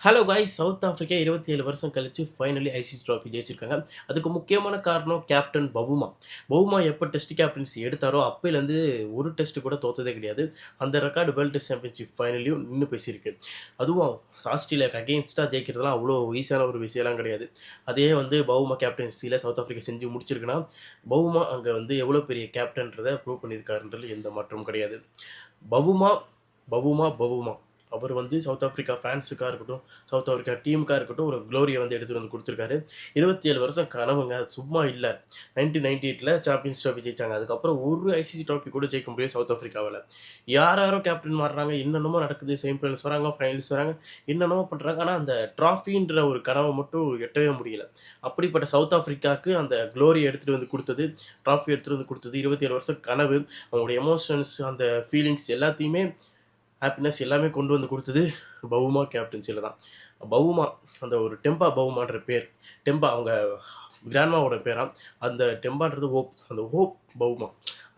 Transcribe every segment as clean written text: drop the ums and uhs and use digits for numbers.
Hello guys, south Africa 27 வருஷம் கழிச்சு finally ICC trophy ஜெயிச்சிருக்காங்க. அதுக்கு முக்கியமான காரணம் கேப்டன் பவுமா. பவுமா எப்போ டெஸ்ட் கேப்டன்சி எடுத்தாரோ அப்பையிலேருந்து ஒரு டெஸ்ட் கூட தோத்ததே கிடையாது. அந்த ரெக்கார்டு வேர்ல்டு டெஸ்ட் சாம்பியன்ஷிப் ஃபைனலையும் நின்று பேசியிருக்கு. அதுவும் ஆஸ்திரேலியாவுக்கு அகெயின்ஸ்டாக ஜெயிக்கிறதுலாம் அவ்வளோ ஈஸியான ஒரு விஷயம்லாம் கிடையாது. அதே பவுமா கேப்டன்சியில் சவுத் ஆஃப்ரிக்கா செஞ்சு முடிச்சிருக்குன்னா, பவுமா அங்கே எவ்வளோ பெரிய கேப்டன்றதை ப்ரூவ் பண்ணியிருக்காருன்றது எந்த மாற்றமும் கிடையாது. பவுமா பவுமா பவுமா அவர் சவுத் ஆஃப்ரிக்கா ஃபேன்ஸுக்காக இருக்கட்டும், சவுத் ஆஃப்ரிக்கா டீமுக்காக இருக்கட்டும், ஒரு க்ளோரியை எடுத்துகிட்டு கொடுத்துருக்காரு. 27 வருஷம் கனவுங்க, அது சும்மா இல்லை. 1998 சாம்பியன்ஸ் ட்ராஃபி ஜெயிச்சாங்க. அதுக்கப்புறம் ஒரு ஐசிசி ட்ராஃபி கூட ஜெயிக்க முடியும் சவுத் ஆஃப்ரிக்காவில். யாரோ கேப்டன் மாறுறாங்க, என்னென்னமோ நடக்குது, செமிஃபைனல்ஸ் வராங்க, ஃபைனல்ஸ் வராங்க, என்னென்னமோ பண்ணுறாங்க. ஆனால் அந்த ட்ராஃபின்ற ஒரு கனவை மட்டும் எட்டவே முடியல. அப்படிப்பட்ட சவுத் ஆஃப்ரிக்காவுக்கு அந்த க்ளோரியை எடுத்துகிட்டு கொடுத்தது, ட்ராஃபி எடுத்துகிட்டு கொடுத்தது, 27 வருஷம் கனவு, அவங்களுடைய எமோஷன்ஸ், அந்த ஃபீலிங்ஸ் எல்லாத்தையுமே, ஹாப்பினஸ் எல்லாமே கொண்டு கொடுத்தது பவுமா கேப்டன்சியில் தான். பவுமா அந்த ஒரு டெம்பா பவுமான்ற பேர், டெம்பா அவங்க கிராண்ட்மாவோட பேரா. அந்த டெம்பான்றது ஹோப், அந்த ஹோப் பவுமா,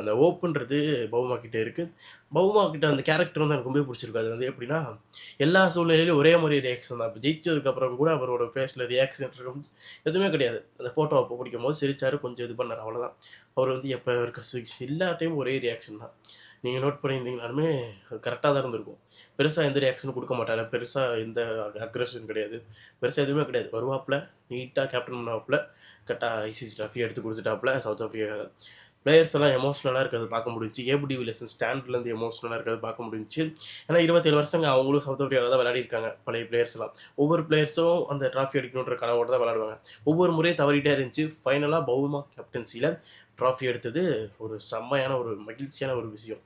அந்த ஹோப்புன்றது பவுமா கிட்டே இருக்குது. பவுமா கிட்ட அந்த கேரக்டர் எனக்கு ரொம்ப பிடிச்சிருக்கு. அது எப்படின்னா, எல்லா சூழ்நிலையிலும் ஒரே மாதிரி ரியாக்ஷன் தான். இப்போ ஜெயிச்சதுக்கப்புறம் கூட அவரோட ஃபேஸில் ரியாக்ஷன் இருக்கும் எதுவுமே கிடையாது. அந்த ஃபோட்டோ அப்போ பிடிக்கும் போது சிரிச்சார், கொஞ்சம் இது பண்ணார், அவ்வளோதான். அவர் எப்போ இருக்க எல்லா டைமும் ஒரே ரியாக்ஷன் தான். நீங்கள் நோட் பண்ணியிருந்தீங்கனாலுமே கரெக்டாக தான் இருந்திருக்கும். பெருசாக எந்த ரியாக்ஷனும் கொடுக்க மாட்டார், பெருசாக எந்த அக்ரெஷன் கிடையாது, பெருசாக எதுவுமே கிடையாது. வருவாப்பில் நீட்டாக கேப்டன் பண்ணுவாப்பில், கரெக்டாக ஐசிசி ட்ராஃபி எடுத்து கொடுத்துட்டாப்புல சவுத் ஆஃப்ரிக்காவுக்கு. பிளேயர்ஸ் எல்லாம் எமோஷனலாக இருக்கிறது பார்க்க முடிஞ்சு, ஏபிடி வில்லியர்சன் ஸ்டாண்ட்லேருந்து எமோஷனலாக இருக்கிறது பார்க்க முடிஞ்சு. ஏன்னா 27 வருஷங்க அவங்களும் சவுத் ஆஃப்ரிக்காவை தான் விளையாடிருக்காங்க. பழைய பிளேயர்ஸ் எல்லாம் ஒவ்வொரு பிளேயர்ஸும் அந்த ட்ராஃபி அடிக்கணுன்ற கனவோடு தான் விளையாடுவாங்க. ஒவ்வொரு முறையும் தவறிட்டே இருந்துச்சு. ஃபைனலாக பவுமா கேப்டன்சியில் ட்ராஃபி எடுத்தது ஒரு செம்மையான ஒரு மகிழ்ச்சியான ஒரு விஷயம்.